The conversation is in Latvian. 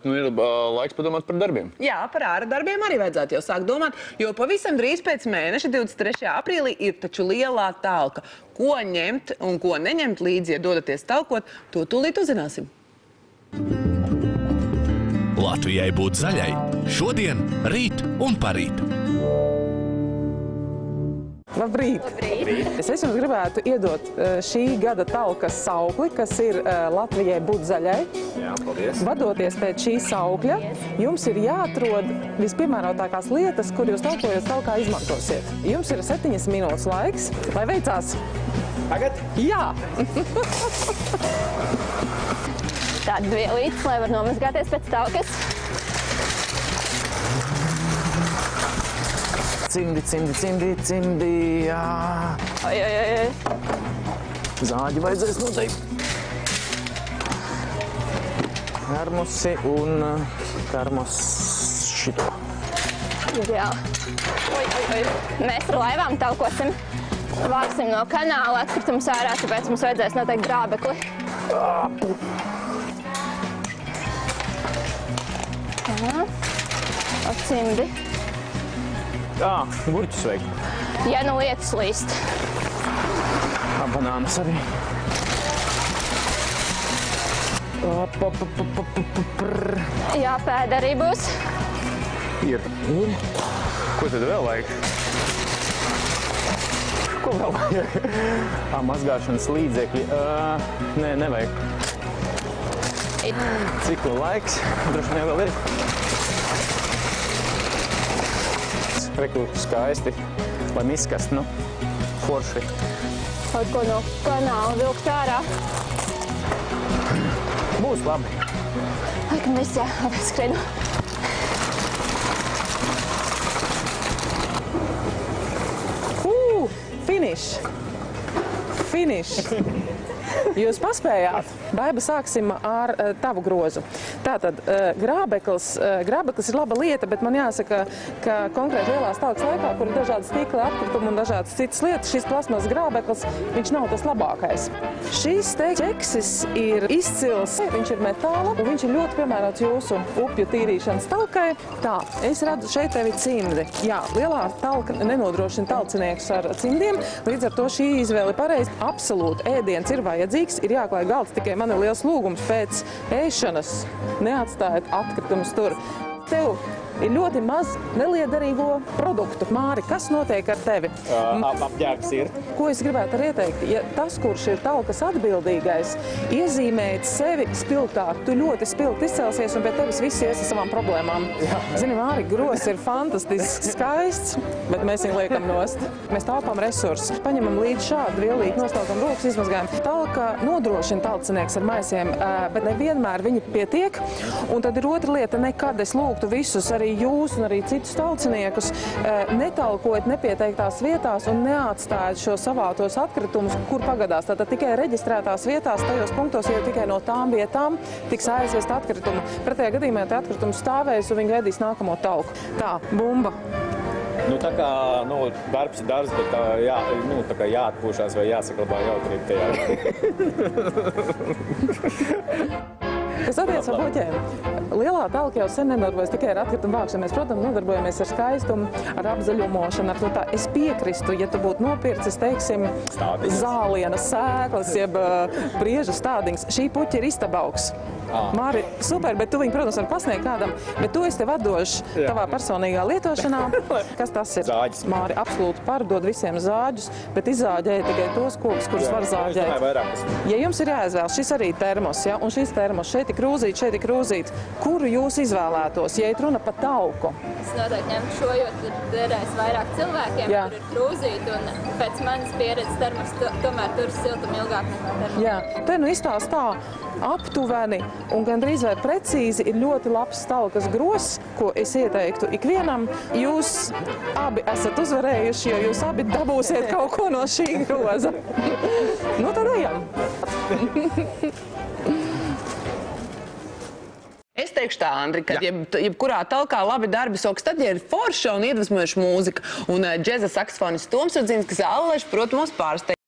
Nu, ir laiks padomāt par darbiem. Jā, par ārā darbiem arī vajadzētu jau sākt domāt, jo pavisam drīz pēc mēneša, 23. aprīlī, ir taču lielā talka. Ko ņemt un ko neņemt līdzi, ja dodaties talkot, to tūlīt uzzināsim. Latvijai būt zaļai šodien, rīt un parīt. Labrīt! Es jums gribētu iedot šī gada talkas saukli, kas ir Latvijai būt zaļai. Jā, paldies. Vadoties pēc šī saukļa, jums ir jāatrod vispiemērotākās lietas, kur jūs talkojot talkā izmantosiet. Jums ir 7 minūtes laiks, lai veicās. Tagad? Jā! Tāda vielītes, lai var nomazgāties pēc talkas. Cimdi, jā. Oi. Zāģi vajadzēs noteikti. Termosi un termos šito. Ideāli. Oi. Mēs ar laivām talkosim. Vāksim no kanāla atkritumus ārā, tāpēc mums vajadzēs noteikti grābekli. Cimdi. Gurķus vajag. Ja nu lietus līst. Banānas arī. Jā, pēda arī būs. Ir. Ko tad vēl vajag? Ko vēl vajag? Mazgāšanas līdzekļi. Nē, nevajag. Ciklu laiks. Droši vien vēl ir. Reku skaisti, lai miskast, nu, forši. Kaut ko no kanāla vilkt ārā. Būs labi. Laikam viss, jā, labi, skrienu. Finiš. Jūs paspējāt. Baiba, sāksim ar tavu grozu. Tātad, grābeklis ir laba lieta, bet man jāsaka, ka konkrēti lielās talkas laikā, kur ir dažādi stikli, atkritumi un dažādas citas lietas, šis plasmas grābeklis, viņš nav tas labākais. Šīs ķeksis ir izcils, viņš ir metāla, un viņš ir ļoti piemērots jūsu upju tīrīšanas talkai. Tā, es redzu šeit tevi cimdi. Jā, lielā talka nenodrošina talciniekus ar cimdiem, līdz ar to šī izvēle pareizi. Absolūti, ēdiens ir vajadzīgs, ir jāklāj galds, tikai man ir liels lūgums pēc ēšanas neatstājiet atkritumus tur. Tev ir ļoti maz neliederīgo produktu. Māri, kas notiek ar tevi? Apģērbs ir. Ko es gribētu arī ieteikt? Ja tas, kurš ir talkas atbildīgais, iezīmēt sevi spilgtāk, tu ļoti spilgt izcelsies un pie tevis visi ies ar savām problēmām. Zini, Māri, gros ir fantastisks, skaists, bet mēs viņu liekam nost. Mēs taupām resursus. Paņemam līdz šādu vielīti, nostaukam rokas, izmazgājam. Talka nodrošina talcinieks ar maisiem, bet nevienmēr viņi pietiek. Un tad ir otra lieta, nekad es lūgtu visus, arī jūs un arī citus talciniekus, netalkojiet nepieteiktās vietās un neatstājiet šo savātos atkritumus, kur pagadās. Tātad tikai reģistrētās vietās, tajos punktos, jo tikai no tām vietām tiks aizvest atkritumu. Pretējā gadījumā tie atkritumu stāvēs un viņi gaidīs nākamo talku. Tā, bumba. Nu, tā kā, darbs ir darbs, bet tā kā jāatpūšās vai jāsaglabā jautrība tajā. Kas attiec ar bloķiem? Lielā talka jau sen nedarbojas tikai ar atkritumu vākšanu. Mēs, protams, nodarbojamies ar skaistumu, ar apzaļumošanu, ar to tā. Es piekristu, ja tu būtu nopircis, teiksim, zāliena sēklas, jeb priežu stādiņas. Šī puķa ir istabauks. Māri, super, bet tu viņu, protams, var pasniegt kādam, bet to es tev atdošu tavā personīgā lietošanā. Kas tas ir? Zāģis. Māri, absolūti pārdod visiem zāģus, bet izzāģēja tikai tos kokus, kurus var zāģēt. Ja jums ir jāizvēl, šis arī termos, ja? Un šis termos, šeit ir krūzīt, kuru jūs izvēlētos, ja ir runa pa talku? Es noteikti ņemtu šo, jo tad derēs vairāk cilvēkiem, kur ir krūzīt, un pēc manas pieredzes termos tomēr tur siltum ilgāk nekā termos. Jā, te nu izstāst tā aptuveni un gandrīz vai precīzi ir ļoti labs talkas gros, ko es ieteiktu ikvienam. Jūs abi esat uzvarējuši, jo jūs abi dabūsiet kaut ko no šī groza. Nu, tad ejam! Es teikšu tā, Andri, ka jebkurā talkā labi darbi soks, tad, ja ir forša un iedvesmojoša mūzika. Un džeza saksofonists Toms Rudzinskas Alleš, protams, pārsteidz.